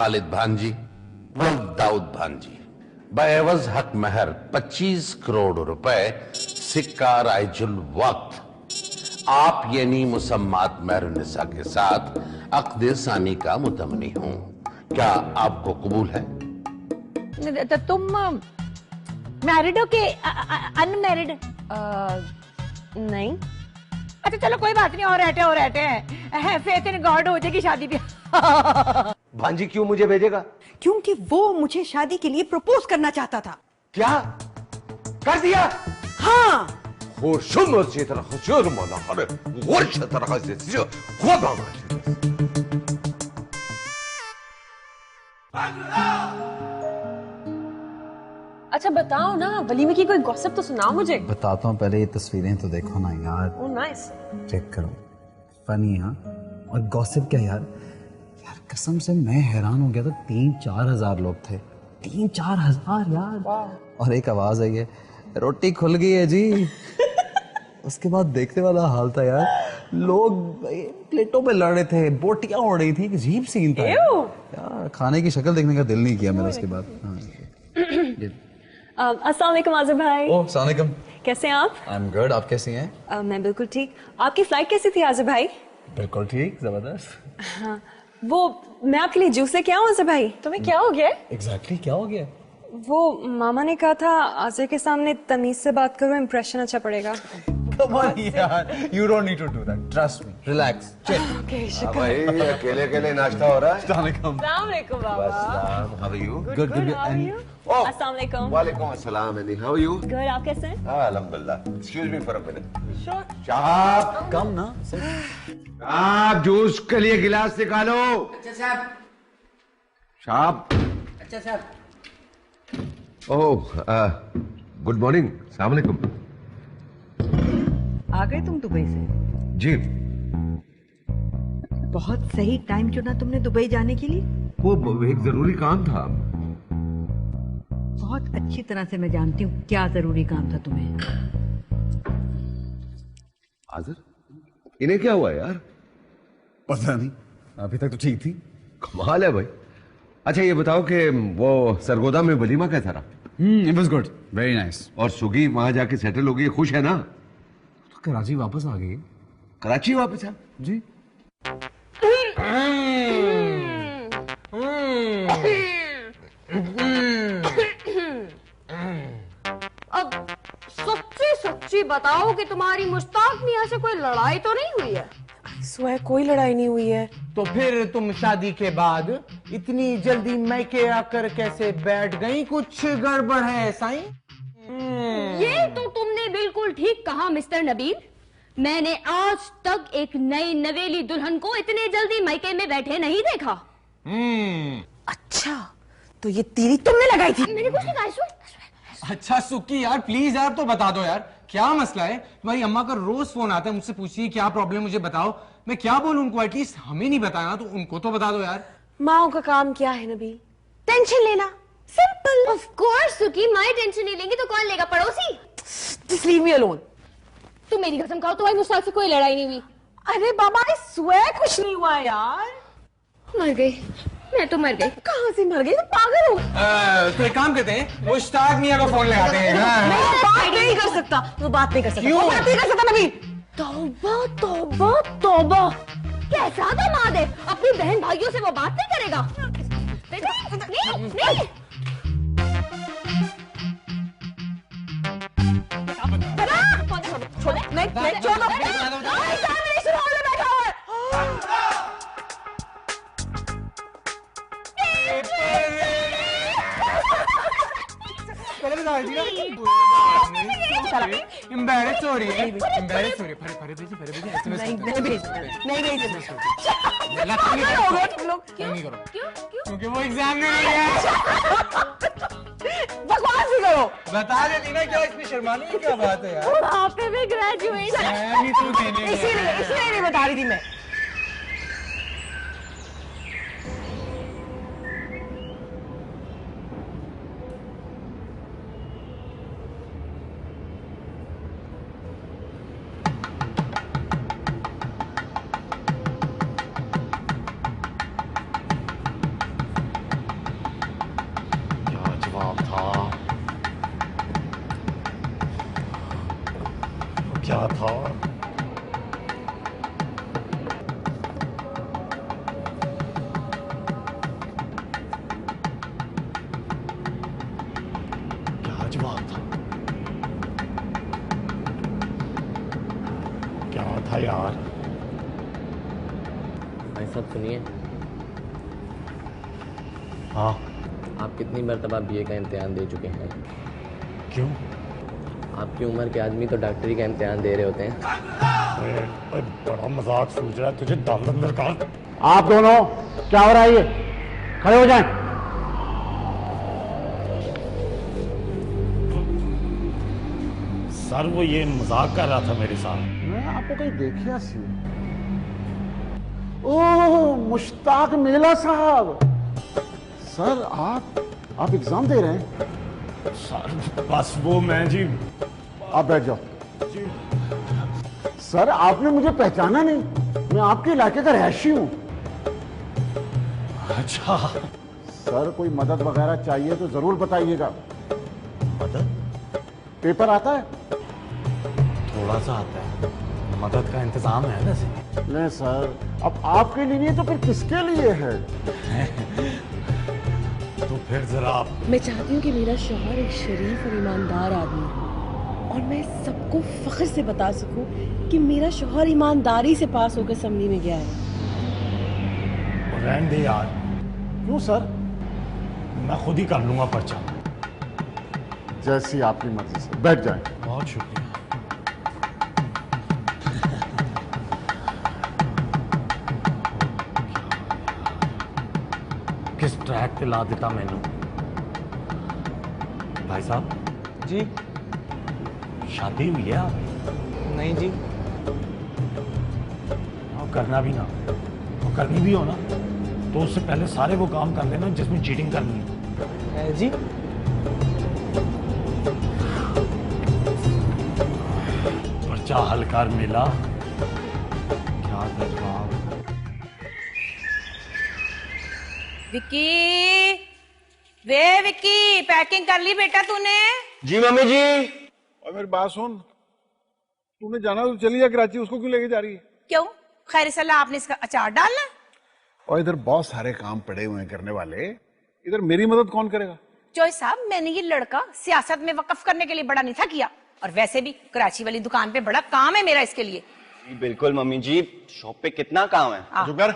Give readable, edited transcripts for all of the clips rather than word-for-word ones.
खालिद भांजी व दाऊद भांजी बएवज हक महर 25 करोड़ रुपए सिक्का राइजुल वक्त आप यानी मुसम्मात मेहरुन्निसा के साथ अक़्द सानी का मुतमनी हूं। क्या आपको कबूल है? तो तुम मैरिड हो के अनमैरिड? नहीं। अच्छा चलो कोई बात नहीं, और रहते हैं फेथ इन गॉड, हो जाएगी शादी भी। भांजी क्यों मुझे भेजेगा? क्योंकि वो मुझे शादी के लिए प्रपोज करना चाहता था। क्या कर दिया? हाँ। अच्छा बताओ ना, वलीमे की कोई गॉसिप तो सुनाओ मुझे। बताता हूँ, पहले ये तस्वीरें तो देखो ना यार। Oh nice. चेक करो, फनी। हाँ, और गॉसिप क्या यार, कसम से मैं हैरान हो गया था। 3-4 हजार लोग थे, 3-4 हजार यार। और एक आवाज आई है, रोटी खुल गई है जी। उसके बाद देखने वाला हाल था यार, लोग प्लेटों पे लड़ रहे थे, बोटियां उड़ रही थी, अजीब सीन था यार। खाने की शक्ल देखने का दिल नहीं किया मेरा उसके बाद। अस्सलाम वालेकुम आज़िर भाई। ओह अस्सलाम वालेकुम। कैसे हैं आप? आई एम गुड, आप कैसी हैं? मैं बिल्कुल ठीक। आपकी फ्लाइट कैसी थी आज़िर भाई? बिल्कुल ठीक, जबरदस्त। हाँ, वो मैं आपके लिए जूस लेके आऊं आज़िर भाई? तुम्हें क्या हो गया? एग्जैक्टली क्या हो गया? वो मामा ने कहा था आज़िर के सामने तमीज से बात करो, इम्प्रेशन अच्छा पड़ेगा। Come on यार, you don't need to do that. Trust me. Relax. Chill. Okay, शुक्र। भाई अकेले नाश्ता हो रहा है? अस्सलाम वालेकुम बाबा। How are you? Good, how are you? Oh, अस्सलाम वालेकुम। वालेकुम अस्सलाम अंडी, how are you? Good, आप कैसे हैं? अल्हम्दुलिल्लाह। Excuse me for a minute. Sure. Shahab, Come ना। आप जूस के लिए गिलास निकालो। अच्छा साहब। शाहब। अच्छा साहब। ओह, गुड मॉर्निंग, अस्सलाम वालेकुम। आ गए तुम दुबई से? जी। बहुत सही टाइम चुना तुमने दुबई जाने के लिए। वो एक जरूरी काम था। बहुत अच्छी तरह से मैं जानती हूँ क्या जरूरी काम था तुम्हें। आज़िर, इन्हें क्या हुआ यार? पता नहीं, अभी तक तो ठीक थी। कमाल है भाई। अच्छा ये बताओ कि वो सरगोदा में वलीमा कैसा रहा? It was good, very nice. और सुगी वहां जाके सेटल हो गई, खुश है ना? तो कराची वापस आ गई। कराची वापस आ? जी। अब सच्ची बताओ कि तुम्हारी मुश्ताक मियां से कोई लड़ाई तो नहीं हुई है? सुबह कोई लड़ाई नहीं हुई है। तो फिर तुम शादी के बाद इतनी जल्दी मैके आकर कैसे बैठ गई? कुछ गड़बड़ है साईं? ये तो तुमने बिल्कुल ठीक कहा मिस्टर नबील। मैंने आज तक एक नई नवेली दुल्हन को इतने जल्दी मैके में बैठे नहीं देखा। अच्छा, तो ये तीरी तुमने लगाई थी? मैंने कुछ नहीं कहा। अच्छा सुक्की यार, प्लीज यार तो बता दो यार, क्या मसला है? तुम्हारी अम्मा का रोज फोन आता है, मुझसे पूछिए क्या प्रॉब्लम, मुझे बताओ। मैं क्या बोलूं उनको? एटलीस्ट हमें नहीं बताया तो उनको तो बता दो यार। माओ का काम क्या है नबी? टेंशन लेना, सिंपल। ऑफ कोर्स सुकी, मैं टेंशन नहीं लेंगी तो कौन लेगा? पड़ोसी। Just leave me alone. तुम मेरी कसम खाओ, तुम्हारी मुश्ताक से कोई लड़ाई नहीं हुई। अरे बाबा, सुबह कुछ नहीं हुआ यार। मर गई, मैं तो मर गई। कहाँ से मर गई? पागल हो? तो एक काम करते हैं, मुश्ताक मियां को फोन लगाते हैं। नहीं, बात नहीं कर सकता, वो बात नहीं कर सकता। क्यों? वो बात नहीं कर सकता नबी। तौबा तौबा तौबा, कैसा दामाद है! अपनी बहन भाइयों से वो बात नहीं करेगा। नहीं, नहीं। नहीं, छोड़ो। सामने इस हॉल में बैठा हुआ है। एम्बैरेस हो रही है, एम्बैरेस हो रही है। फरे भेजी एसएमएस नहीं भेजना, नहीं भेजना। नहीं करो क्योंकि वो एग्जाम में नहीं है। बकवास ही करो। बता देती ना, क्या इसमें शर्माने की क्या बात है यार? आपने भी ग्रेजुएशन। मैं भी तू देने इसलिए नहीं बता रही थी मैं। क्या था? क्या जवाब था? क्या था यार? भाई साहब सुनिए, हाँ आप कितनी मरतबा बीए का इम्तिहान दे चुके हैं? क्यों? आपकी उम्र के आदमी तो डॉक्टरी का इम्तिहान दे रहे होते हैं। अरे बड़ा मजाक सूझ रहा है तुझे, दाल अंदर का। आप दोनों क्या हो रहा है ये? खड़े हो जाएं। सर वो ये मजाक कर रहा था मेरे साथ। मैं आपको कहीं देखिया सी। ओह मुश्ताक मेला साहब, सर आप एग्जाम दे रहे हैं? सर बस वो मैं जी। आप बैठ जाओ। सर आपने मुझे पहचाना नहीं, मैं आपके इलाके का रहायशी हूं। अच्छा सर कोई मदद वगैरह चाहिए तो जरूर बताइएगा। मदद? पेपर आता है? थोड़ा सा आता है। मदद का इंतजाम है वैसे। नहीं सर, अब आपके लिए नहीं तो फिर किसके लिए है? तो फिर जरा आप। मैं चाहती हूँ कि मेरा शौहर एक शरीफ और ईमानदार आदमी हो, और मैं सबको फख्र से बता सकूं कि मेरा शौहर ईमानदारी से पास होकर असेंबली में गया है। रहने दे यार। क्यों सर? मैं खुद ही कर लूंगा पर्चा। जैसी आपकी मर्जी से, बैठ जाएं। बहुत शुक्रिया। किस ट्रैक पे ला देता मैंने। भाई साहब जी शादी हुई है आपकी? नहीं जी। और करना भी ना, और करनी भी हो ना तो उससे पहले सारे वो काम कर लेना जिसमें चीटिंग करनी है। जी पर्चा हलकार मिला। क्या जवाब? विक्की, वे विक्की, पैकिंग कर ली बेटा तूने? जी मम्मी जी। और मेरी बात सुन, तूने जाना तो चली जा कराची, उसको क्यों लेके जा रही है? क्यों? खैर सलाह आपने इसका अचार डालना है? और इधर बहुत सारे काम पड़े हुए हैं करने वाले, इधर मेरी मदद कौन करेगा? चोई साहब, मैंने ये लड़का सियासत में वक्फ करने के लिए बड़ा नहीं था किया, और वैसे भी कराची वाली दुकान पे बड़ा काम है मेरा इसके लिए। बिल्कुल मम्मी जी, शॉप पे कितना काम है। जो कर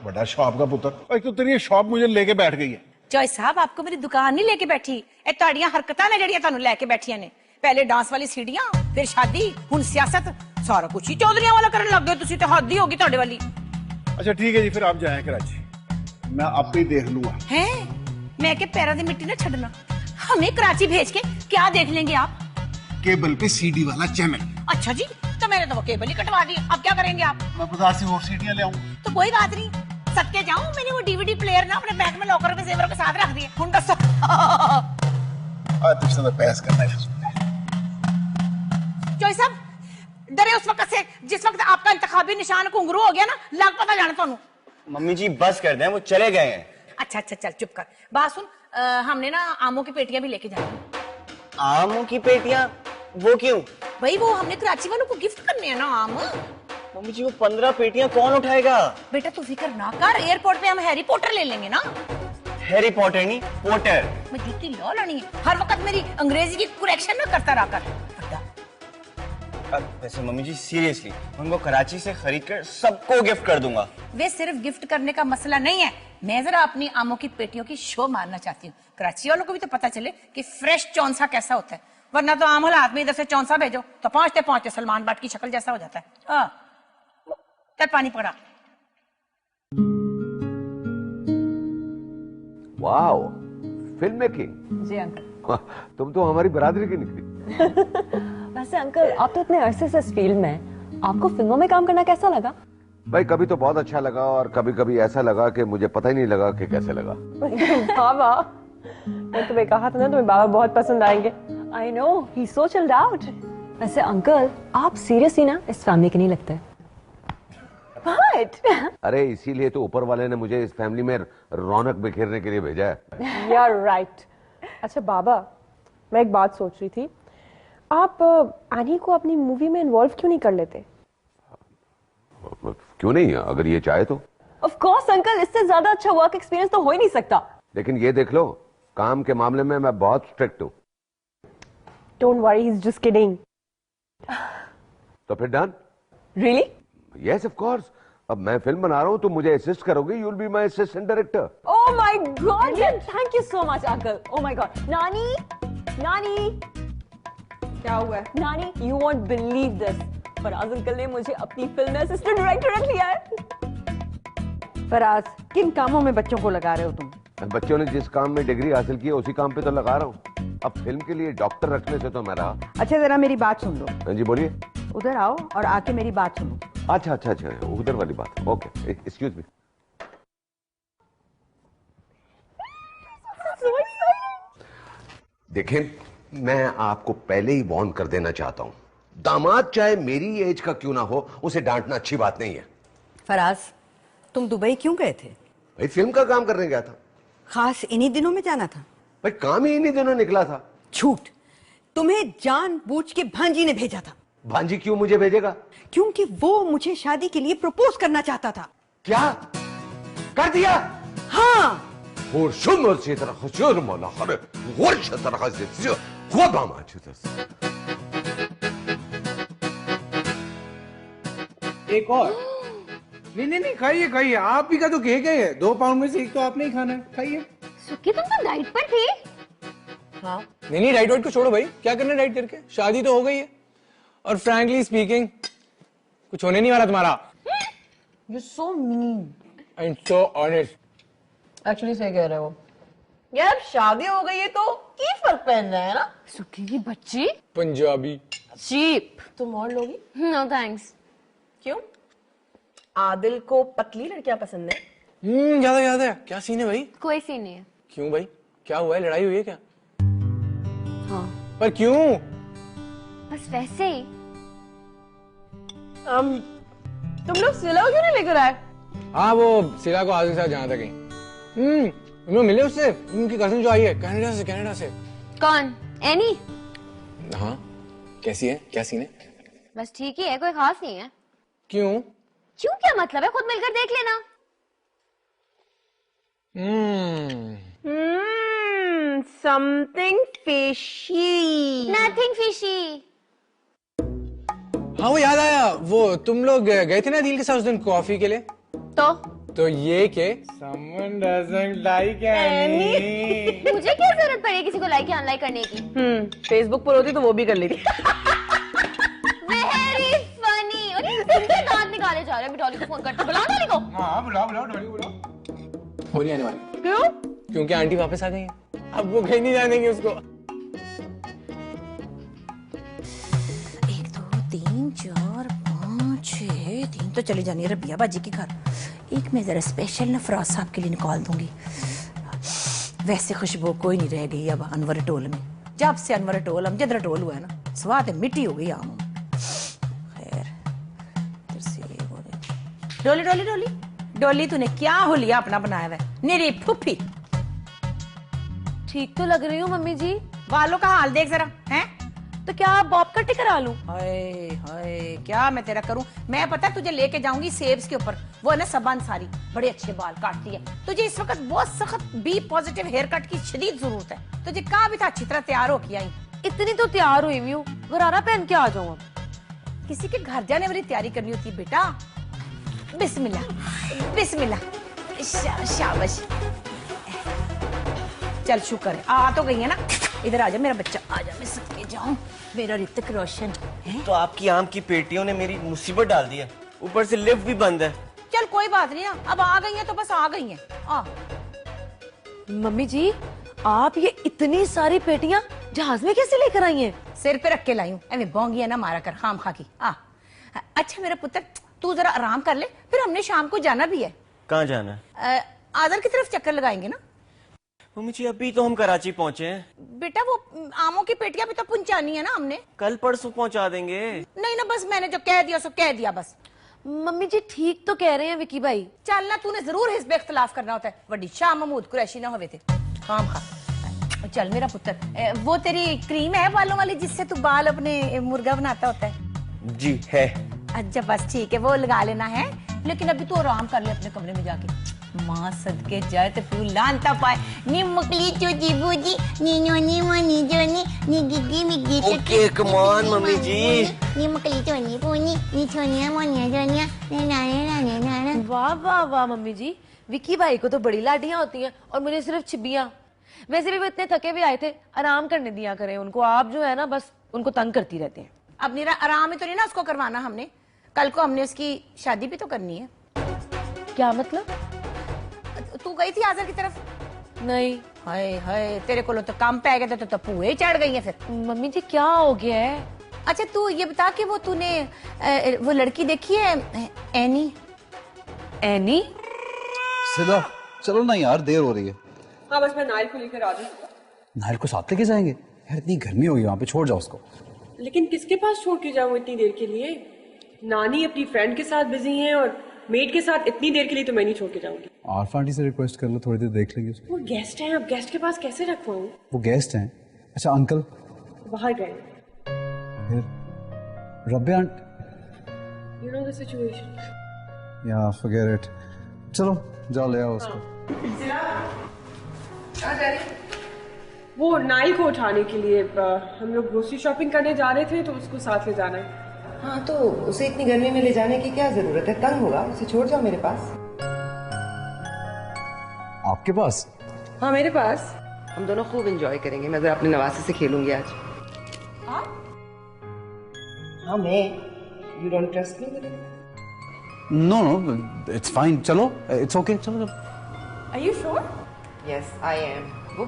बड़ा शॉप का पुत्र। एक तो तेरी शॉप मुझे लेके बैठ गई है। चोई साहब, आपको मेरी दुकान नहीं लेके बैठी, ए ताड़ियां हरकतां ने जड़ियां तानू लेके बैठियां ने। पहले डांस वाली सीढ़ियां, फिर शादी, हुन सियासत, सारा कुछ ही चौधरियां वाला करन लग गए तुसी, ते हद ही होगी ਤੁਹਾਡੇ वाली। अच्छा ठीक है जी, फिर आप जाएं कराची, मैं आप ही देख लूंगा। हैं? मैं के पैरों दी मिट्टी ना छड़ना, हमें कराची भेज के क्या देख लेंगे आप? केबल पे सीडी वाला चैनल। अच्छा जी, तो मैंने तो वो केबल ही कटवा दी, अब क्या करेंगे आप? मैं बाजार से और सीडियां ले आऊं। तो कोई बात नहीं, सदके जाऊं, मैंने वो डीवीडी प्लेयर ना अपने बैग में लॉकर में जेवर के साथ रख दिए। हुन दसो तुझसे तो बहस करना है। चोई साहब, डरे उस वक्त से जिस वक्त आपका इंतखाबी निशान घुंघरू हो गया ना, लग पता जाने ਤੁਹਾਨੂੰ। मम्मी जी बस कर दें, वो चले गए हैं। अच्छा अच्छा, चल चुप कर। बात सुन, हमने ना आमों की पेटियां भी लेके जानी। आमों की पेटियां? वो क्यों? भाई वो हमने कराची वालों को गिफ्ट करने हैं ना आम। मम्मी जी वो 15 पेटियां कौन उठाएगा? बेटा तू फिक्र ना कर, एयरपोर्ट पे हम हैरी पॉटर ले लेंगे ना। हैरी पॉटर नहीं, पोटर। मैं जूती ला लेनी है, हर वक्त मेरी अंग्रेजी की करेक्शन ना करता रहा कर। वैसे मम्मी जी सीरियसली, उनको कराची से खरीद कर सबको गिफ्ट कर दूंगा। वे सिर्फ गिफ्ट करने का मसला नहीं है, मैं जरा अपनी आमों की पेटियों की शो मारना चाहती हूँ। कराची वालों को भी तो पता चले कि फ्रेश चौंसा कैसा होता है, वरना तो आम हालात में इधर से चौंसा भेजो तो पहुंचते पहुंचते सलमान बट की शक्ल जैसा हो जाता है। चल पानी पकड़ा। Wow, film making. जी अंकल। तुम तो हमारी बरादरी की निकली। वैसे अंकल, आप तो इतने अरसे से इस फील्ड में हैं, आपको फिल्मों में काम करना कैसा लगा? भाई कभी तो बहुत अच्छा लगा और कभी कभी ऐसा लगा कि मुझे पता ही नहीं लगा कि कैसे लगा। बाबा, मैं तुम्हें कहा था ना तुम्हें बाबा बहुत पसंद आएंगे। I know, he so chilled out. वैसे अंकल, आप सीरियसली ना इस फैमिली के नहीं लगते। But अरे इसीलिए तो ऊपर वाले ने मुझे इस फैमिली में रौनक बिखेरने के लिए भेजा है। You're right. अच्छा बाबा, मैं एक बात सोच रही थी, आप एनी को अपनी मूवी में इन्वॉल्व क्यों नहीं कर लेते? क्यों नहीं? अगर ये चाहे तो। ऑफ कोर्स अंकल, इससे ज्यादा अच्छा वर्क एक्सपीरियंस तो हो ही नहीं सकता। लेकिन ये देख लो, काम के मामले में मैं बहुत स्ट्रिक्ट हूं। Don't worry, he is just kidding. तो फिर done? Really? Yes of course. अब मैं फिल्म बना रहा हूं, तो मुझे असिस्ट करोगे। You will be my assistant director. Oh my god, thank you so much uncle. Oh my god. नानी, नानी, क्या हुआ है? नानी, you won't believe this, Faraz uncle ने मुझे अपनी फिल्म में असिस्टेंट डायरेक्टर रख लिया है। फराज, किन कामों में बच्चों को लगा रहे हो तुम? बच्चों ने जिस काम में डिग्री हासिल की है उसी काम पे तो लगा रहा हूँ। अब फिल्म के लिए डॉक्टर रखने से तो मैं रहा। अच्छा जरा मेरी बात सुन लो। हाँ जी बोलिए। उधर आओ और आके मेरी बात सुनो। अच्छा अच्छा अच्छा, उधर वाली बात। Okay, excuse me. देखें, मैं आपको पहले ही वार्न कर देना चाहता हूं, दामाद चाहे मेरी एज का क्यों ना हो, उसे डांटना अच्छी बात नहीं है। फराज, तुम दुबई क्यों गए थे? भाई फिल्म का काम करने गया था। खास इन्हीं दिनों में जाना था? भाई काम ही इन्हीं दिनों निकला था। झूठ, तुम्हें जानबूझ के भांजी ने भेजा था। भांजी क्यों मुझे भेजेगा? क्योंकि वो मुझे शादी के लिए प्रपोज करना चाहता था। क्या कर दिया? हाँ। एक और? नहीं खाइए खाइए, आप ही का तो केक है। 2 पाउंड में से एक तो आपने ही खाना है, खाइए। सुखी, तुम तो डाइट पर थी। हाँ नहीं डाइट वाइट को छोड़ो भाई, क्या करना डाइट करके, शादी तो हो गई है। और फ्रैंकली स्पीकिंग कुछ होने नहीं वाला तुम्हारा। You're so mean. I'm so honest. Actually सही कह रहे हो यार, शादी हो गई है तो की फर्क पहनना है ना। सुखी की बच्ची पंजाबी चीप। तुम और लोगी? No thanks. क्यों? आदिल को पतली लड़कियां पसंद है? याद है। क्या सीन है भाई? कोई सीन नहीं है। क्यों भाई, क्या हुआ है? लड़ाई हुई है क्या? हाँ। पर क्यों? बस वैसे ही। तुम लोग सिला क्यों नहीं लेकर आए? हाँ वो सिला को आदिल के साथ जाना था कहीं। तुम मिले उससे? उनकी कजिन जो आई है कनाडा से। कौन? एनी? हाँ, कैसी है? क्या सीन है? बस ठीक ही है, कोई खास नहीं है। क्यों? क्यों क्या मतलब है, खुद मिलकर देख लेना। Something fishy. Nothing fishy. हाँ वो याद आया, वो तुम लोग गए थे ना आदिल के साथ उस दिन कॉफी के लिए। तो ये के Someone doesn't like Annie. मुझे क्या जरूरत पड़ी किसी को लाइक या अनलाइक करने की? फेसबुक पर होती तो वो भी कर लेती। Very funny. और ये तुमसे दांत निकाले जा रहे हैं। डॉली को फोन करते, बुलाओ डॉली को। हाँ बुलाओ डॉली को बुलाओ। वो नहीं आने वाली। क्यों? क्योंकि आंटी वापस आ गई है, अब वो कहीं नहीं जाने देंगे उसको। 1 2 3 4 5 6 3 तो चली जानी है रबिया बाजी के घर। एक मैं जरा स्पेशल ना फराज साहब के लिए निकाल दूंगी। वैसे खुशबू कोई नहीं रह गई अब अनवर टोल में। जब से अनवर टोल अमजद रटोल हुआ है ना, स्वाद मिट्टी हो गई आम। खैर डोली डोली डोली डोली, तूने क्या हो लिया अपना बनाया हुआ? मेरी फुफी ठीक तो लग रही हूँ मम्मी जी। बालों का हाल देख जरा। हैं तो क्या आप बॉब कट करा लूं? हाय हाय, क्या मैं तेरा करूं? मैं पता तुझे लेके जाऊंगी सेब्स के ऊपर। वो है ना सबा अंसारी, बड़े अच्छे बाल काटती है। तुझे इस वक्त बहुत सख्त बी पॉजिटिव हेयर कट की शदीद जरूरत है। तुझे कहा भी था अच्छी तरह तैयार हो के आई। इतनी तो तैयार हुई हुई हूँ, गरारा पहन के आ जाऊँ अब। किसी के घर जाने वाली तैयारी करनी होती है बेटा। बिस्मिल्लाह बिस्मिल्लाह, शाबाश। चल शुक्र है आ तो गई है ना। इधर आजा मेरा बच्चा, आजा, मैं सदके जाऊं। मेरा ऋतिक रोशन है। तो आपकी आम की पेटियों ने मेरी मुसीबत डाल दी है, ऊपर से लिफ्ट भी बंद है। चल कोई बात नहीं, अब आ गई है तो बस आ गई है। मम्मी जी, आप ये इतनी सारी पेटियां जहाज में कैसे लेकर आई हैं? सिर पे रख के लाई हूं। एਵੇਂ बोंगिया ना मारा कर खाम खा की। अच्छा मेरा पुत्र, तू जरा आराम कर ले, फिर हमने शाम को जाना भी है। कहाँ जाना है? आदर की तरफ चक्कर लगाएंगे ना। मम्मी जी अभी तो हम कराची पहुंचे हैं। बेटा वो आमों की पेटियां भी तो पहुंचानी है ना हमने। कल परसों पहुंचा देंगे। नहीं ना, बस मैंने जो कह दिया सो कह दिया बस। मम्मी जी ठीक तो कह रहे हैं विकी भाई। चल ना, तूने जरूर हिस्ब इख्तलाफ करना होता है। वड्डी शाह महमूद कुरैशी ना होवे थे। काम खा चल मेरा पुत्र, वो तेरी क्रीम है बालों वाली जिससे तू बाल अपने मुर्गा बनाता होता है? जी है। अच्छा बस ठीक है, वो लगा लेना है, लेकिन अभी तो आराम कर ले अपने कमरे में जाके। माँ सदके जाए तो फूल लानता पाए। नी मुकली चोजी बूजी नी नोनी मोनी जोनी नी गिगी मिगी। ओके कम ऑन मम्मी जी। नी मुकली चोनी पूनी नी छोनिया मोनिया जोनिया नी नाने नाने नाने। वाह वाह वाह मम्मी जी, विक्की भाई को तो बड़ी लाडियां होती हैं और मुझे सिर्फ छिबियां। वैसे भी वो इतने थके हुए आए थे, आराम करने दिया करें उनको। आप जो है ना बस उनको तंग करती रहते हैं। अब मेरा आराम ही तो नहीं ना उसको करवाना हमने, कल को हमने उसकी शादी भी तो करनी है। क्या मतलब? तू गई थी आजर की तरफ? नहीं। हाय हाय, तेरे को तो काम पे आ गए थे तो पुए चढ़ गई है फिर। मम्मी जी क्या हो गया है? अच्छा तू ये बता कि वो तूने वो लड़की देखी है एनी? एनी? सिला चलो ना यार, देर हो रही है। हाँ बस मैं नाइल को लेकर आ जाऊँ। नाइल को साथ लेके जाएंगे यार? इतनी गर्मी होगी वहाँ पे, छोड़ जाओ उसको। लेकिन किसके पास छोड़ के जाऊँ इतनी देर के लिए? नानी अपनी फ्रेंड के साथ बिजी हैं और मेड के साथ इतनी देर के लिए तो मैं नहीं छोड़ के जाऊंगी। आरफ आंटी से रिक्वेस्ट कर लो, थोड़ी देर देख लेंगे उसको। वो गेस्ट हैं, अब गेस्ट के पास कैसे रखवाऊं? वो गेस्ट हैं? अच्छा अंकल बाहर गए। फिर रब्बे aunt, you know the situation. या फॉरगेट इट। चलो जाओ ले आओ उसको। वो नाइल को उठाने के लिए हम लोग ग्रोसरी शॉपिंग करने जा रहे थे तो उसको साथ ले जाना है। हाँ तो उसे इतनी गर्मी में ले जाने की क्या जरूरत है? तंग होगा, उसे छोड़ जाओ मेरे पास। आपके पास? हाँ मेरे पास। हम दोनों खूब एंजॉय करेंगे। मैं जरा अपने नवासे से खेलूंगी आज। हाँ मैं। You don't trust me? No no it's fine, चलो इट्स ओके, चलो। Are you sure? Yes, I am. वो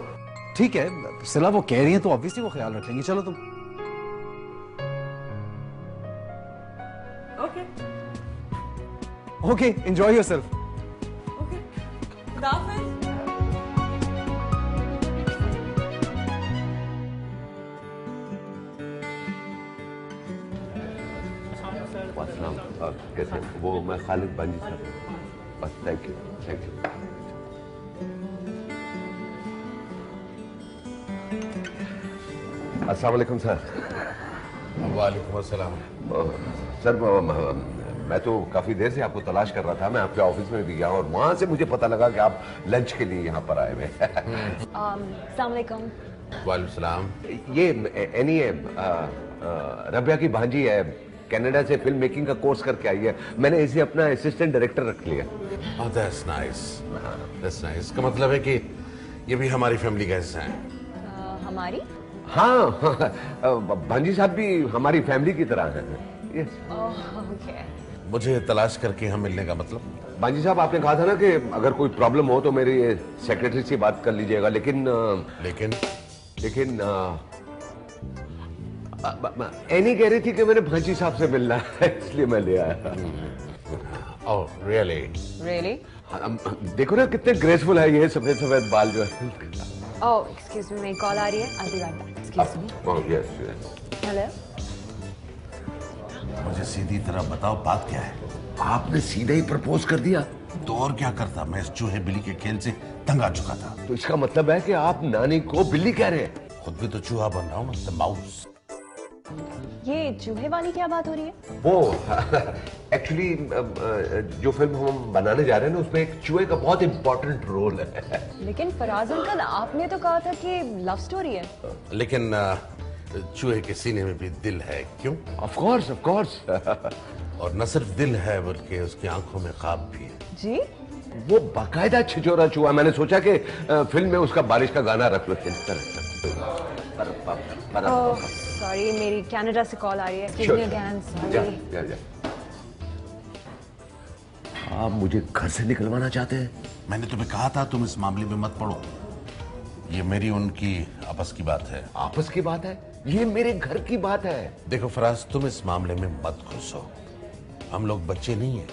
ठीक है सिला, वो कह रही हैं तो ऑब्वियसली वो ख्याल रखेंगी। चलो तुम। Okay. Okay enjoy yourself. Okay. खुदाफिज। कैसे? वो मैं खालिद बांजी साहब। बस थैंक यू, थैंक यू। अस्सलाम वालेकुम सर। वालेकुम अस्सलाम। सर मैं तो काफी देर से आपको तलाश कर रहा था। मैं आपके ऑफिस में भी गया और वहां से मुझे पता लगा कि आप लंच के लिए यहाँ पर आए हुए। अस्सलाम वालेकुम। वालेकुम सलाम। ये एनी है, रबिया की भांजी है, कनाडा से फिल्म मेकिंग का कोर्स करके आई है। मैंने इसे अपना असिस्टेंट डायरेक्टर रख लिया। Oh, that's nice. That's nice. का मतलब है कि ये भी हमारी फैमिली का हिस्सा है। हमारी? हाँ भांजी साहब भी हमारी फैमिली की तरह हैं। Yes. ओके। मुझे तलाश करके हम मिलने का मतलब? भांजी साहब आपने कहा था ना कि अगर कोई प्रॉब्लम हो तो मेरी सेक्रेटरी से बात कर लीजिएगा, लेकिन एनी कह रही थी कि मैंने भांजी साहब से मिलना है, इसलिए मैं ले आया। Oh really? रियली? देखो ना कितने ग्रेसफुल है ये सफेद सफेद बाल जो है। ओह एक्सक्यूज मी, मेरी कॉल आ रही है। I'll be right back. Excuse me. Yes yes. Hello. मुझे सीधी तरह बताओ बात क्या है? आपने सीधे ही प्रपोज कर दिया? तो और क्या करता, मैं इस चूहे बिल्ली के खेल से तंग आ चुका था। तो इसका मतलब है कि आप नानी को बिल्ली कह रहे हैं? खुद भी तो चूहा बन रहा हूँ ना, माउस। ये चूहे वाली क्या बात हो रही है? वो एक्चुअली जो फिल्म हम बनाने जा रहे हैं ना उसमें एक चूहे का बहुत इंपॉर्टेंट रोल है। लेकिन फराज अंकल आपने तो कहा था कि लव स्टोरी है। लेकिन चूहे के सीने में भी दिल है, क्यों? Of course of course. और न सिर्फ दिल है बल्कि उसकी आंखों में ख्वाब भी है। जी? वो बाकायदा छिछोरा चूहा। मैंने सोचा कि फिल्म में उसका बारिश का गाना रख लो। सॉरी मेरी कनाडा से कॉल आ रही है। Excuse me again, sorry. आप मुझे घर से निकलवाना चाहते हैं? मैंने तुम्हें कहा था तुम इस मामले में मत पड़ो। ये मेरी उनकी आपस की बात है। आपस की बात है? ये मेरे घर की बात है। देखो फराज, तुम इस मामले में मत घुसो। हम लोग बच्चे नहीं हैं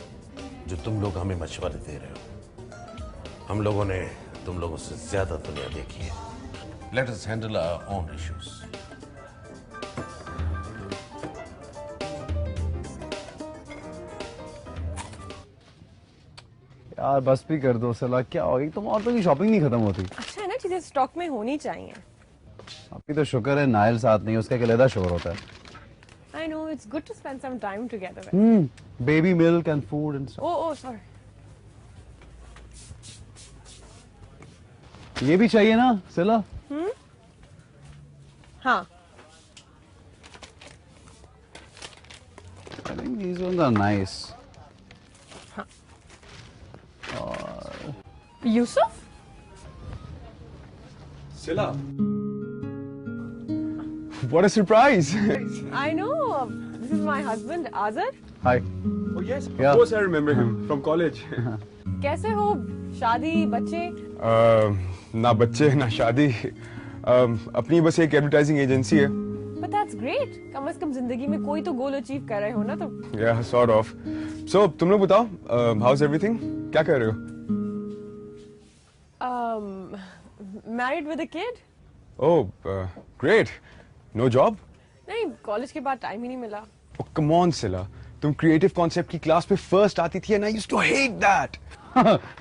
जो तुम लोग हमें मशवरे दे रहे हो। हम लोगों ने तुम लोगों से ज्यादा दुनिया देखी है। Let us handle our own issues. यार बस भी कर दो सलाह, क्या होगी? तुम औरतों की शॉपिंग नहीं खत्म होती। अच्छा है ना, चीजें स्टॉक में होनी चाहिए। अभी तो शुक्र है नायल साथ नहीं, उसका कलेदा शोर होता है। I know, it's good to spend some time together. Baby milk and food and stuff. Oh, sorry. ये भी चाहिए ना सिला? हाँ. I think these ones are nice. हाँ. Yusuf? Sila. What a surprise! I know. This is my husband, Azad. Hi. Oh yes, Yeah. of course I remember him from college. कैसे हो? शादी, बच्चे? ना बच्चे ना शादी, अपनी बस एक एडवर्टाइजिंग एजेंसी है। But that's great. कम से कम जिंदगी में कोई तो गोल अचीव कर रहे हो ना तुम। Yeah, sort of. So तुम लोग बताओ, how's everything? क्या कर रहे हो? Married with a kid? Oh, great. No job? नहीं, कॉलेज के बाद टाइम ही नहीं मिला। Oh, come on, Sila. तुम क्रिएटिव कॉन्सेप्ट की क्लास में फर्स्ट आती थी and I used to hate that.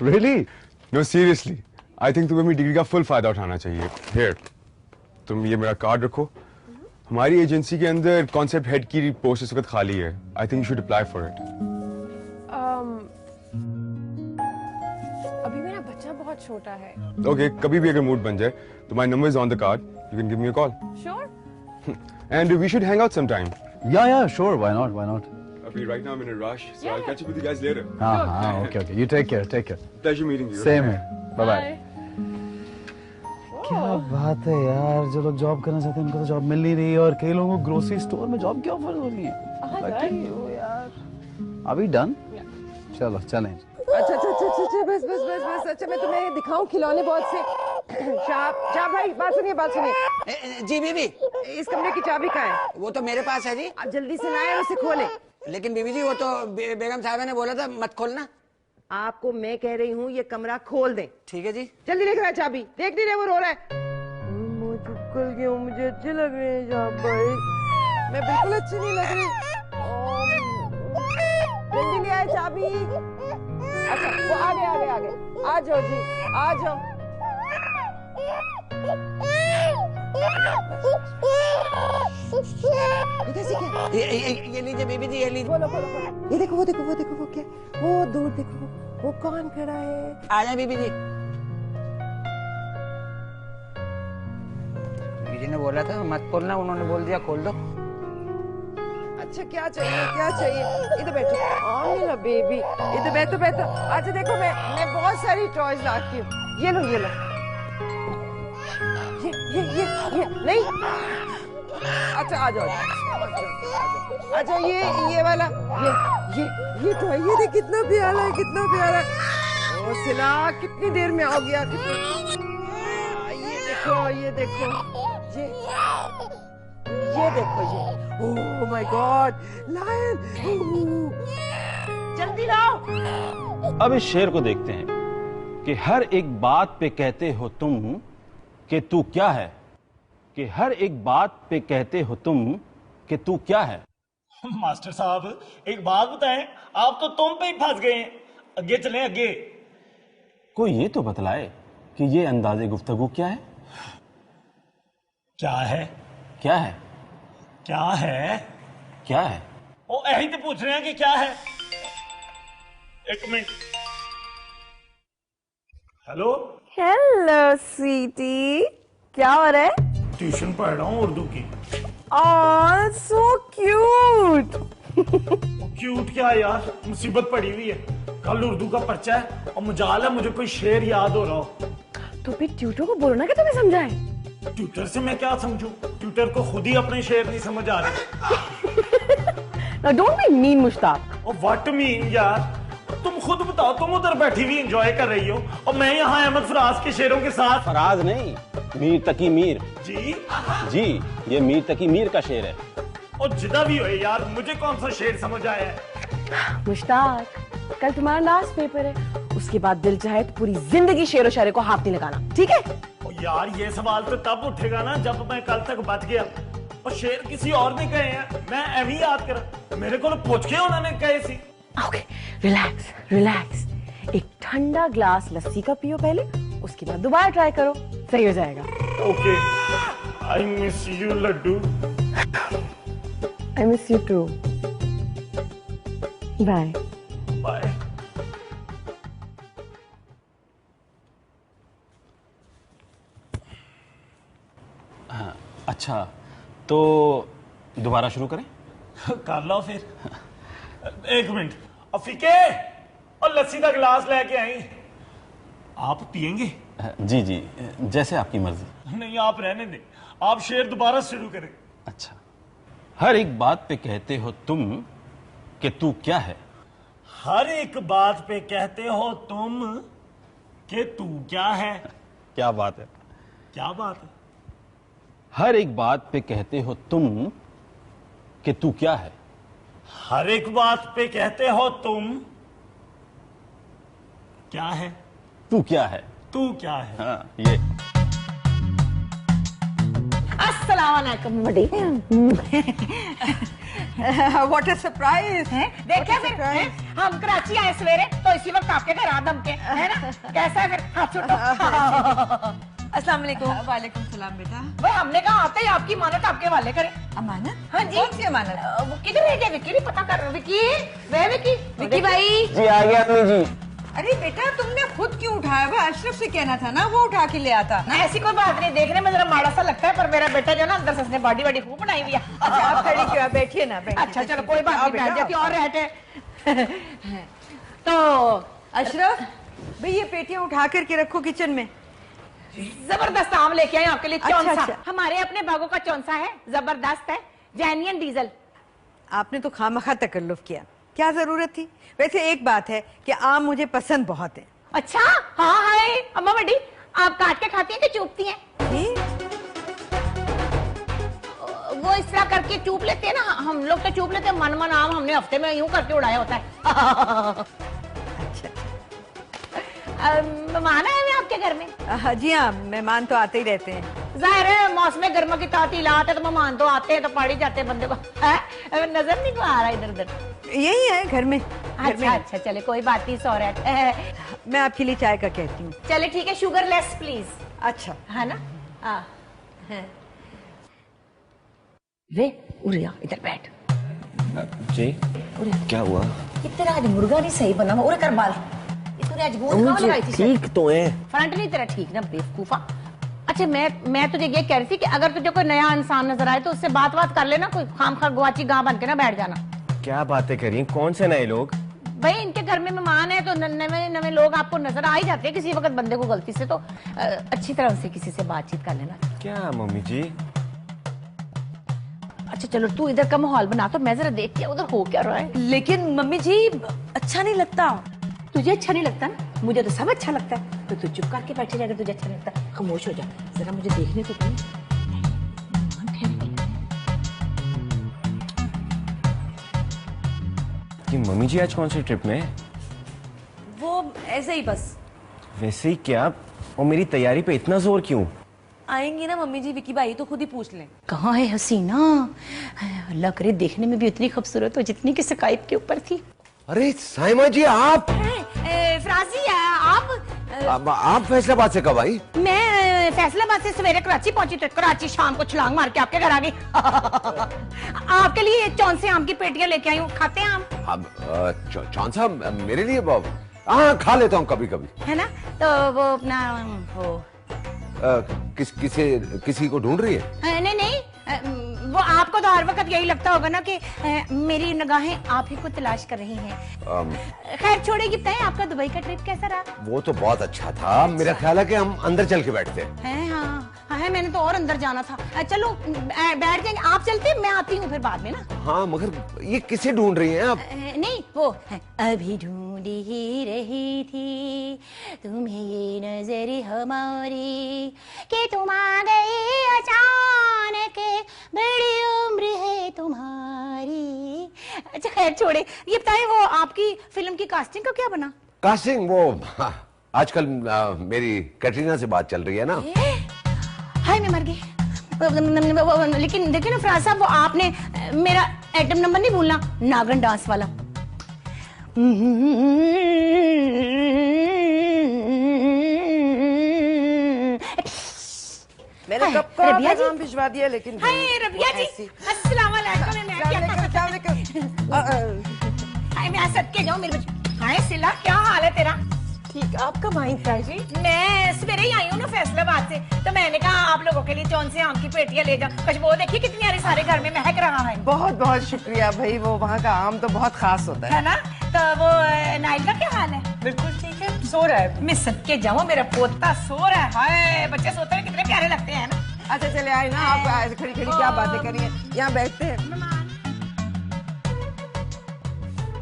Really? No, seriously. I think तुम्हें मेरी डिग्री का फुल फायदा उठाना चाहिए। Here, तुम ये मेरा कार्ड रखो। हमारी एजेंसी के अंदर कॉन्सेप्ट हेड की पोस्ट इस वक्त खाली है। I think you should apply for it. अभी मेरा बच्चा बहुत छोटा है। Okay, कभी भी अगर मूड बन जाए, तो my number is on the card. You can give me a call. Sure. And we should hang out sometime. Yeah, sure. Why not? Why not? Abhi, right now I'm in a rush, so I'll catch up with you guys later. Okay. You take care. Pleasure meeting you. Same here. Bye. क्या बात है यार, जो लोग job करना चाहते हैं उनको तो जॉब मिल नहीं रही और कई लोगों को ग्रोसरी स्टोर में जॉब की ऑफर हो रही है। यार अभी डन? चलो चलें। अच्छा बस अच्छा मैं तुम्हें दिखाऊं खिलौने बहुत से। शाह भाई बात सुनिए। जी बीबी, इस कमरे की चाबी कहाँ है? वो तो मेरे पास है जी। आप जल्दी से लाए उसे खोले। लेकिन बीबी जी, वो तो बेगम साहबा ने बोला था मत खोलना। आपको मैं कह रही हूँ ये कमरा खोल दें। ठीक है जी। जल्दी लेकर आए चाबी। देख नहीं रहे वो रो रहा है। चुप गया हूँ, मुझे अच्छे लग रहे हैं शाह भाई। मैं बिल्कुल अच्छी नहीं लग रही। जल्दी ले आए चाबी। अच्छा वो आ गए। आ जाओ जी, आ जाओ। ये लीजिए बीबी जी, ये लीजिए। बोलो। ये देखो वो क्या, वो दूर देखो, वो कौन खड़ा है? आ जाए बीबी जी। बीबी जी ने बोला था मत खोलना, उन्होंने बोल दिया खोल दो। अच्छा क्या चाहिए? इधर बैठो। ना बेबी, इधर बैठो। अच्छा देखो मैं बहुत सारी टॉयज लाती हूँ। ये लो। ये नहीं। अच्छा आ जाओ। अच्छा ये वाला, ये टॉय, ये देख कितना प्यारा है। ओ सिला, कितनी देर में आओगी आप? ये देखो। Oh my god, lion. जल्दी लाओ। अब इस शेर को देखते हैं कि हर एक बात पे कहते हो तुम कि तू क्या है, कि हर एक बात पे कहते हो तुम कि तू क्या है। मास्टर साहब एक बात बताएं, आप तो तुम पे ही फंस गए हैं। आगे चलें आगे। कोई ये तो बतलाए कि ये अंदाजे गुफ्तगू क्या है? क्या है? ओ यही तो पूछ रहे हैं कि क्या है। एक मिनट। हेलो स्वीटी, क्या हो रहा है? ट्यूशन पढ़ रहा हूँ उर्दू की। So cute. क्यूट क्या यार, मुसीबत पड़ी हुई है। कल उर्दू का पर्चा है और मजाल है मुझे कोई शेर याद हो रहा हो। तो फिर ट्यूटर को बोलो ना कि तुम्हें समझाए। ट्यूटर से मैं क्या समझूं? ट्यूटर को खुद ही अपने शेर नहीं समझ आ रहे। Don't be mean Mushtaq. What mean यार, तुम खुद बताओ। तुम उधर बैठी हुई एंजॉय कर रही हो और मैं यहाँ अहमद फराज के शेरों के साथ। फराज नहीं, मीर तकी मीर। जी, ये मीर तकी मीर का शेर है। और जिदा भी हो यार, मुझे कौन सा शेर समझ आया है? मुश्ताक, कल तुम्हारा लास्ट पेपर है, उसके बाद दिल चाहे तो पूरी जिंदगी शेर व शायरी को हाथ नहीं लगाना, ठीक है? यार ये सवाल तो तब उठेगा ना जब मैं कल तक बच गया और शेर किसी और ने कहे हैं, मैं एवं याद कर। मेरे को पूछ के उन्होंने कहे सी। Okay, relax. एक ठंडा ग्लास लस्सी का पियो पहले, उसके बाद दोबारा ट्राई करो, सही हो जाएगा। Okay. I miss you Laddu. I miss you too. Bye bye. अच्छा, तो दोबारा शुरू करें? कर लो फिर। एक मिनट, अफीके और लस्सी का गिलास लेके आई। आप पियेंगे? जी जी, जैसे आपकी मर्जी। नहीं, आप रहने दें, आप शेर दोबारा शुरू करें। अच्छा। हर एक बात पे कहते हो तुम कि तू क्या है। हर एक बात पे कहते हो तुम कि तू क्या है। क्या बात है। क्या बात है। हर एक बात पे कहते हो तुम कि तू क्या है। हर एक बात पे कहते हो तुम क्या है। तू क्या है। तू क्या है। हाँ, ये अस्सलामुअलैकुम बड़ी। What a surprise. देखिए फिर हम कराची आए सवेरे तो इसी वक्त आपके घर आदम के है ना। कैसा है फिर? हाथ छुटो। अस्सलाम वालेकुम। वालेकुम सलाम बेटा। भाई हमने कहा आते ही आपकी अमानत आपके वाले करें। अमानत? हाँ जी। कौन सी अमानत? वो किधर रह गया? विक्की नहीं पता कर रहा। विक्की, वह विक्की। विक्की भाई। जी आ गया अम्मी जी। अरे बेटा तुमने खुद क्यों उठाया? वो अशरफ से कहना था ना, वो उठा के ले आता ना। ऐसी कोई बात नहीं, देखने में जरा माड़ा सा लगता है पर मेरा बेटा जो ना अंदर से उसने बॉडी बॉडी खूब बनाई हुई है। अच्छा आप खड़ी क्यों? बैठिए ना, बैठिए। अच्छा चलो कोई बात नहीं, बैठ जाती और रहते। तो अशरफ भाई ये पेटियां उठा करके रखो किचन में। जबरदस्त आम लेके आए आपके लिए। अच्छा, चौंसा अच्छा। हमारे अपने बागों का चौंसा है, जबरदस्त है, जेन्युइन डीजल। आपने तो खामखा तकल्लुफ किया, क्या जरूरत थी? वैसे एक बात है कि आम मुझे पसंद बहुत है। अच्छा हाँ है अम्मा बड़ी, आप काट के खाती हैं कि चूपती हैं? वो इस तरह करके चूप लेते हैं ना, हम लोग तो चूप लेते हैं। मन मन आम हमने हफ्ते में यूं करके उड़ाया होता है। मेहमान आए हुए आपके घर में? जी हाँ, मेहमान तो आते ही रहते हैं। जाहिर है मौसम गर्मा की तातील आते हैं तो मेहमान तो आते हैं, तो पड़ ही जाते हैं बंदे को। नजर नहीं को आ रहा इधर उधर। यही है घर में। घर में। अच्छा चले कोई बात नहीं, सो रहा। मैं आपके लिए चाय का कहती हूँ। चले ठीक है, शुगर लेस प्लीज। अच्छा है ना। वे उरिया इधर बैठ। जी क्या हुआ? तेरा आज मुर्गा नहीं सही बना, उरे कर बाल। आज गोंद कहाँ लगाई थी? ठीक तो है। फ्रंट नहीं तेरा ठीक ना, बेवकूफा। अच्छा मैं तुझे ये कह रही थी कि अगर तुझे कोई नया इंसान नजर आए तो उससे बात कर लेना, कोई खामखा गुआची गां बन के ना बैठ जाना। क्या बातें कर रही हैं? कौन से नए लोग? भाई इनके घर में मेहमान है तो नवे नवे लोग आपको नजर आ ही जाते हैं किसी वक्त बंदे को गलती से, तो अच्छी तरह से किसी से बातचीत कर लेना। क्या मम्मी जी? अच्छा चलो तू इधर का माहौल बना, तो मैं जरा देख के उधर हो क्या रहा है। लेकिन मम्मी जी अच्छा नहीं लगता। तुझे अच्छा नहीं लगता ना? मुझे तो सब अच्छा लगता है। तो तू चुप करके बैठे रह, तुझे अच्छा नहीं लगता खामोश हो जा, जरा मुझे देखने तो दे। कि मम्मी जी आज कौन सी ट्रिप में? वो ऐसे ही बस। वैसे ही क्या? और मेरी तैयारी पे इतना जोर क्यों? आएंगी ना मम्मी जी, विकी भाई तो खुद ही पूछ लें। कहाँ है हसीना? अल्लाह करे देखने में भी उतनी खूबसूरत हो जितनी कि स्काइप के ऊपर थी। अरे साइमा जी आप? फ्राजी आप फैसलाबाद से कब आई? मैं फैसलाबाद से सवेरे कराची पहुंची, तो कराची शाम को छलांग मार के आपके घर आ गई। आपके लिए चौंसे आम की पेटियां लेके आई हूँ, खाते हैं आम? अब चौंसा मेरे लिए? हाँ खा लेता हूँ कभी कभी। है ना। तो वो अपना वो किसी को ढूंढ रही है? नहीं वो आपको तो हर वक्त यही लगता होगा ना कि मेरी निगाहें आप ही को तलाश कर रही हैं। खैर छोड़ेगी, बताएं आपका दुबई का ट्रिप कैसा रहा? वो तो बहुत अच्छा था। मेरा ख्याल है कि हम अंदर चल के बैठते हैं। हाँ मैंने तो और अंदर जाना था। चलो बैठ जाएंगे, आप चलते, मैं आती हूँ फिर बाद में ना। हाँ मगर ये किसे ढूंढ रही हैं आप? नहीं वो अभी ढूंढ ही रही थी तुम्हें ये नजर हमारी कि तुम आ गई अचानक, बड़ी उम्र है तुम्हारी। अच्छा खैर छोड़े, ये बताएं वो आपकी फिल्म की कास्टिंग का क्या बना? कास्टिंग वो आजकल मेरी कैटरीना से बात चल रही है ना। हाय मैं मर गई। लेकिन देखिए ना फराज साहब, वो आपने मेरा आइटम नंबर नहीं भूलना, नागन डांस वाला। मैंने कब का पैगाम भिजवा दिया लेकिन हाय रबिया जी, अस्सलाम वालेकुम। मैं सदके जाऊं मेरे बच्चे। हाय सिला, क्या हाल है तेरा? ठीक, आपका माइंड क्या है जी? मैं सवेरे ही आई हूँ ना फैसलाबाद से, तो मैंने कहा आप लोगों के लिए चौन से आम की पेटियां ले जाऊं। खुशबू देखिए कितनी सारी सारे घर में महक रहा है। बहुत बहुत शुक्रिया भाई, वो वहाँ का आम तो बहुत खास होता है ना। तो वो नाइल का क्या हाल है? बिल्कुल ठीक है, सो रहा है। मैं सदके जाऊं, मेरा पोता सो रहा है। हाय बच्चे सोते हैं कितने प्यारे लगते हैं ना। अच्छा चले आए ना आप, खड़ी खड़ी क्या बातें करिए, यहाँ बैठते हैं।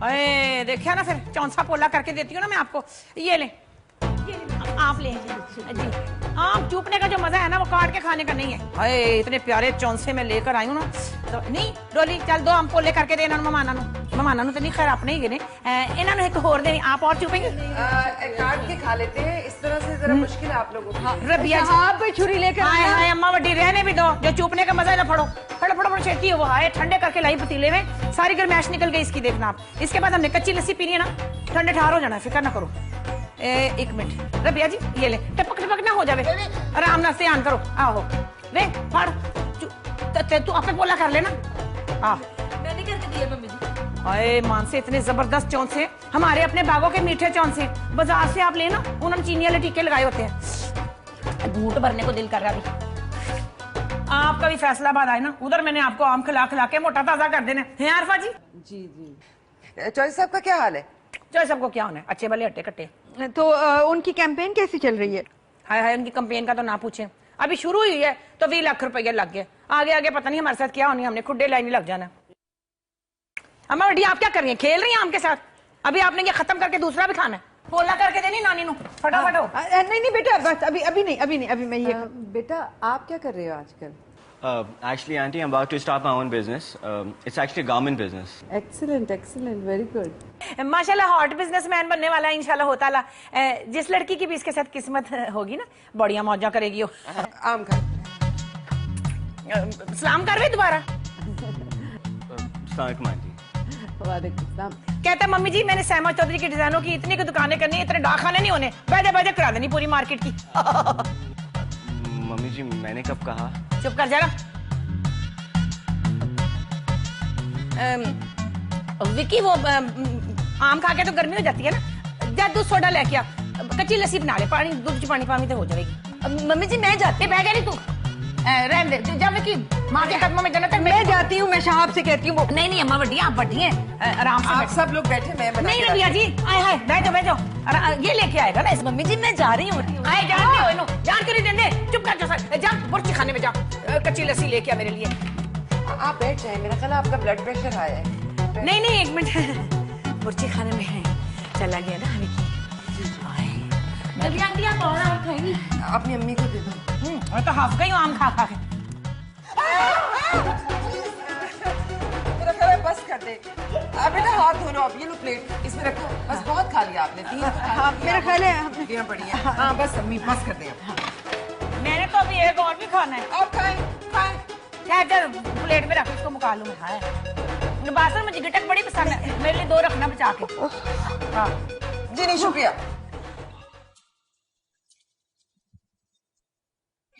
अरे देखिए ना, फिर चौंसा पोला करके देती हूँ ना मैं आपको। ये ले आप ले जी। आम चूपने का जो मजा है ना, वो काट के खाने का नहीं है। अरे इतने प्यारे चौंसे में लेकर आई हूँ ना। तो नहीं डोली चल, दो आम पोले करके देना ममाना नु तो नहीं, खैर अपने ही गिने इन्होंने एक होर देनी। आप और चूपेंगे? काट के खा लेते हैं, इस तरह से जरा मुश्किल है आप लोगों को। रबिया जी आप कोई छुरी लेकर हाय हाय अम्मा वड्डी रहने भी दो, जो चूपने का मजा है ना, फड़ो फड़ो फड़ो फड़ो छेती है वो। हाय ठंडे करके लाई पतीले में, सारी गर्मैश निकल गई इसकी, देखना आप। इसके बाद हमने कच्ची लस्सी पीनी है ना, ठंडे ठार हो जाना है, फिक्र ना करो। एक मिनट रबिया जी, ये ले, टपक टपक ना हो जावे, आराम ना से आन करो। आओ वे फड़, तू आपे पोला कर लेना। मैंने करके दिया मम्मी जी। अरे मान से इतने जबरदस्त चौंसे, हमारे अपने बागों के मीठे चौंसे, बाजार से आप लेना, उन्होंने चीनी वाले टीके लगाए होते हैं। घूंट भरने को दिल कर रहा अभी। आपका भी फैसलाबाद आए ना, उधर मैंने आपको आम खिला खिला के मोटा ताजा कर देना है आरफा जी। जी जी। चौधरी साहब का क्या हाल है? चौधरी साहब को क्या होना है, अच्छे भले हट्टे कट्टे। तो उनकी कैंपेन कैसी चल रही है? हाय हाय उनकी कैंपेन का तो ना पूछे, अभी शुरू हुई है तो 20 लाख रुपया लग गया। आगे आगे पता नहीं हमारे साथ क्या होनी, हमने खुड्डे लाइन लग जाना। अम्मा बड़ी आप क्या कर रही हैं, खेल रही हैं आम के साथ? अभी आपने ये खत्म करके दूसरा भी खाना है, पोला करके देनी नानी नु, फटाफट हो। नहीं नहीं बेटा, बस अभी नहीं, अभी मैं ये बेटा आप क्या कर रहे हो आजकल? Actually, Auntie, I'm about to start my own business. It's actually a garment business. Excellent, very good. माशाल्लाह हॉट बिजनेसमैन बनने वाला है इंशाल्लाह होता ला। जिस लड़की की भी इसके साथ किस्मत होगी ना, बढ़िया मौजा करेगी वो। आम खा। सलाम कर रहे दोबारा। Assalamualaikum, Auntie. वालेकुम सलाम। कहता है मम्मी जी मैंने सहमा चौधरी की डिजाइनों की इतनी की दुकानें करनी है, इतने डाकखाने नहीं होने, बैठे करा देनी पूरी मार्केट की। मम्मी जी मैंने कब कहा? चुप कर जाना। विकी वो आम खा के तो गर्मी हो जाती है ना, जा दूध सोडा लेके आ, कच्ची लस्सी बना ले, पानी दूध पानी तो हो जाएगी। मम्मी जी मैं जाती बह गई तू, रहने दे जा विकी, माँ के कदमों में जन्नत है। मैं जाती हूँ, मैं साहब से कहती हूँ। नहीं अम्मा बड़ी आप बड़ी हैं, आराम से आप सब लोग बैठे, मैं बना नहीं रबिया जी, आए हाय बैठो ये लेके आएगा ना। मम्मी जी मैं जा रही हूँ। आए जान कर देने, चुप कर जा बुर्ची खाने में जा, कच्ची लस्सी लेके आ मेरे लिए। आप बैठ जाए, मेरा ख्याल आपका ब्लड प्रेशर आया है। नहीं एक मिनट, बुर्ची खाने में है चला गया ना विकी। आंटी आप और आम खाएंगी? अपनी अम्मी को दे दो। मैं तो हाफ गई हूँ आम खा के। मेरा ख्याल है बस कर दे। बेटा हाथ धो लो आप, ये लो प्लेट इसमें रखो, बस बहुत खा लिया आपने, 3 हाँ मेरा ख्याल है यहाँ पड़ी है। हाँ बस अम्मी बस कर दे। मैंने तो अभी एक और भी खाना है। आप खाएं। चल प्लेट में रख, इसको मुका लूँ मैं। बासर मुझे गिटक बड़ी पसंद है, मेरे लिए 2 रखना बचा के। हाँ जी नहीं शुक्रिया।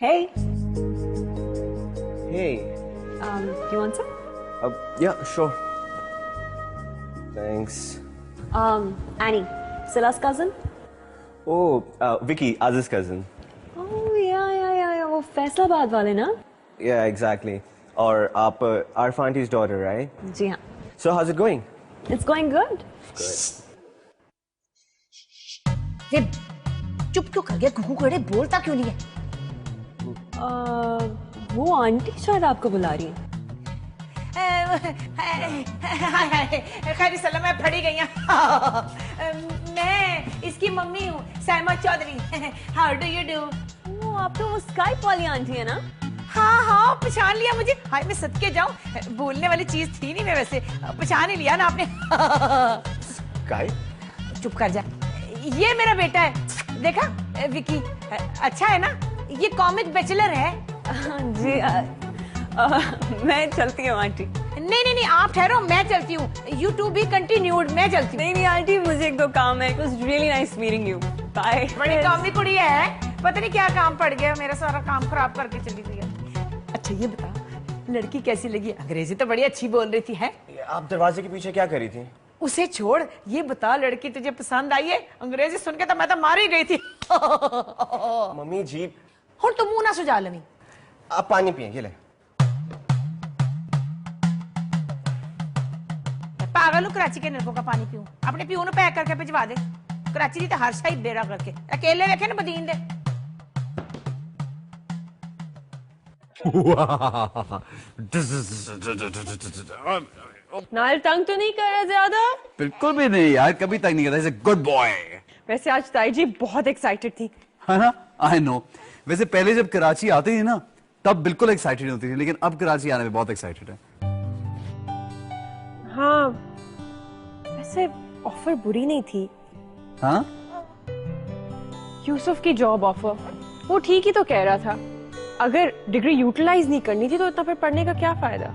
Hey. Hey. You want some? Yeah, sure. Thanks. Annie, Sila's cousin. Oh, Vicky, Aziz's cousin. Oh yeah. वो फैसलाबाद वाले ना? Yeah, exactly. और आप Arfa auntie's daughter, right? जी हाँ. So how's it going? It's going good. ये चुप क्यों कर गया, घू घड़े बोलता क्यों नहीं है? वो आंटी शायद आपको बुला रही है। खैर सलाम, मैं फड़ी गई हूँ। मैं इसकी मम्मी हूँ, Sahma Chaudhary. How do you do? आप तो वो स्काइप वाली आंटी है ना? हाँ पहचान लिया मुझे। हाय मैं सदके जाऊं, बोलने वाली चीज थी नहीं मैं, वैसे पहचान ही लिया ना आपने। स्काइप? चुप कर जा, ये मेरा बेटा है, देखा विकी, अच्छा है ना? ये कॉमिक बैचलर है। जी मैं चलती हूँ आंटी। नहीं आप ठहरो, मैं चलती हूँ। यू टू बी कंटिन्यूड, मैं चलती हूँ। नहीं आंटी मुझे 1-2 काम है। It was really nice meeting you. Bye. बड़ी कॉमिक कुड़ी है, पता नहीं क्या काम पड़ गया, मेरा सारा काम खराब करके चली गई है। अच्छा ये बता, लड़की कैसी लगी? अंग्रेजी तो बड़ी अच्छी बोल रही थी है। आप दरवाजे के पीछे क्या करी थी? उसे छोड़, ये बता लड़की तुझे पसंद आई है? अंग्रेजी सुन के तो मैं तो मार ही गई थी। मम्मी जी हुण तू मुंह ना सुजा लवी। आप पानी पिए, ले। पागल हूँ कराची के नलकों का पानी पीऊं? अपने प्यू पैक करके भिजवा दे। कराची की तो हर शाही बेड़ा करके अकेले वेखे ना बदीन दे। नाइल तंग तो नहीं कर रहा ज्यादा? बिल्कुल भी नहीं यार, कभी तक नहीं करता। Good boy. वैसे आज ताई जी बहुत एक्साइटेड थी। है ना? I know. वैसे पहले जब कराची आती थी ना तब बिल्कुल एक्साइटेड होती थी, लेकिन अब कराची आने में बहुत एक्साइटेड है। हाँ वैसे ऑफर बुरी नहीं थी। हाँ? यूसुफ की जॉब ऑफर, वो ठीक ही तो कह रहा था। अगर डिग्री यूटिलाइज नहीं करनी थी तो इतना फिर पढ़ने का क्या फायदा?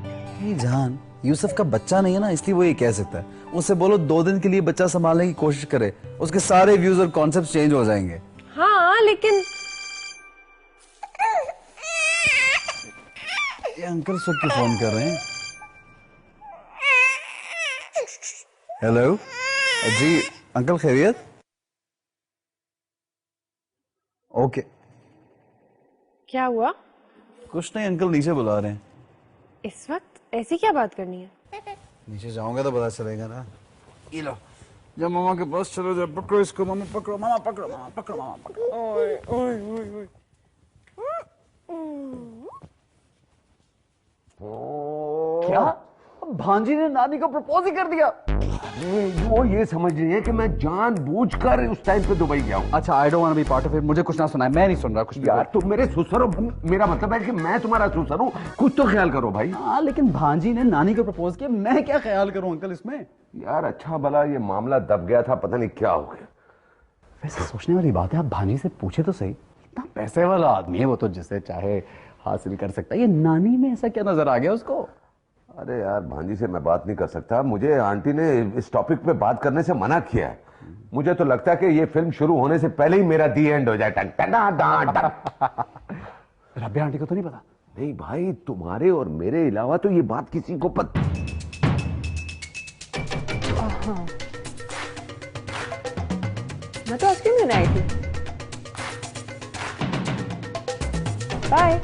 जान, यूसुफ का बच्चा नहीं है ना, इसलिए वो ये कह सकता है। उससे बोलो 2 दिन के लिए बच्चा संभालने की कोशिश करे, उसके सारे व्यूज और कॉन्सेप्ट चेंज हो जाएंगे। हाँ लेकिन ये अंकल सुख के फोन कर रहे हैं। हेलो जी अंकल, खैरियत? ओके। क्या हुआ? कुछ नहीं अंकल, नीचे बुला रहे हैं। इस वक्त ऐसी क्या बात करनी है? नीचे जाऊंगा तो पता चलेगा ना। ये लो, जब मामा के पास चलो, जब पकड़ो इसको, मामा पकड़ो, मामा पकड़ो, मामा पकड़ो, मामा पकड़ो। ओए ओए ओए ओए। क्या? भांजी ने नानी को प्रपोज ही कर दिया। अरे वो ये समझ रही है कि मैं जानबूझकर उस टाइम पे दुबई गया हूँ। अच्छा, I don't want to be part of it. मुझे कुछ ना सुनाए, मैं नहीं सुन रहा कुछ भी। यार तुम मेरे ससुर हो, मेरा मतलब है कि मैं तुम्हारा ससुर हूँ, कुछ तो ख्याल करो भाई। हाँ लेकिन भांजी ने नानी को प्रपोज किया, मैं क्या ख्याल करूँ अंकल इसमें? यार अच्छा भला ये मामला दब गया था, पता नहीं क्या हो गया। वैसे सोचने वाली बात है, आप भांजी से पूछे तो सही, इतना पैसे वाला आदमी है वो, तो जिसे चाहे हासिल कर सकता है। ये नानी में ऐसा क्या नजर आ गया उसको? अरे यार भांजी से मैं बात नहीं कर सकता, मुझे आंटी ने इस टॉपिक पे बात करने से मना किया है। मुझे तो लगता है कि ये फिल्म शुरू होने से पहले ही मेरा दी एंड हो जाए। रब्बी आंटी को तो नहीं पता? नहीं भाई, तुम्हारे और मेरे अलावा तो ये बात किसी को पता। मैं तो आइसक्रीम लेने आई थी। बाय।